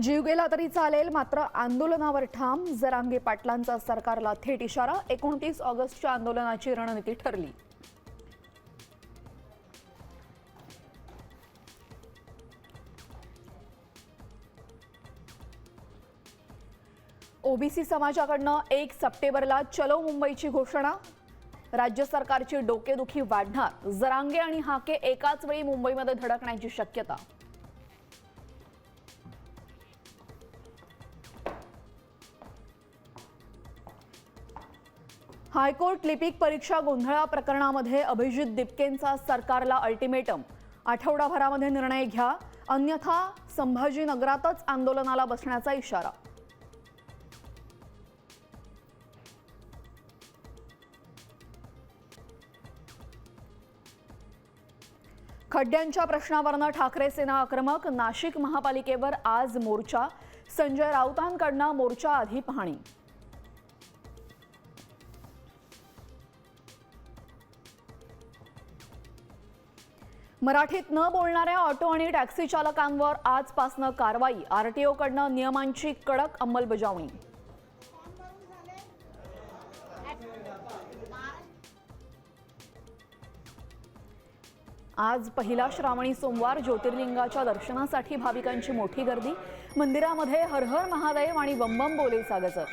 जीव गेला तरी चालेल, मात्र आंदोलनावर ठाम. जरांगे पाटलांचा सरकारला थेट इशारा. 29 ऑगस्टच्या आंदोलनाची रणनीती ठरली. ओबीसी समाजाकडनं 1 सप्टेंबरला चलो मुंबईची घोषणा. राज्य सरकारची डोकेदुखी वाढणार. जरांगे आणि हाके एकाच वेळी मुंबईमध्ये धडकण्याची शक्यता. हायकोर्ट लिपिक परीक्षा गोंधळा प्रकरणामध्ये अभिजित दिपकेंचा सरकारला अल्टिमेटम. आठवडाभरामध्ये निर्णय घ्या, अन्यथा संभाजीनगरातच आंदोलनाला बसण्याचा इशारा. खड्ड्यांच्या प्रश्नावरनं ठाकरे सेना आक्रमक. नाशिक महापालिकेवर आज मोर्चा. संजय राऊतांकडनं मोर्चा आधी पाहणी. मराठीत न बोलणाऱ्या ऑटो आणि टॅक्सी चालकांवर आजपासनं कारवाई. आरटीओकडनं नियमांची कडक अंमलबजावणी. आज पहिला श्रावणी सोमवार. ज्योतिर्लिंगाच्या दर्शनासाठी भाविकांची मोठी गर्दी. मंदिरामध्ये हर हर महादेव आणि बम बम बोलेचा गजर.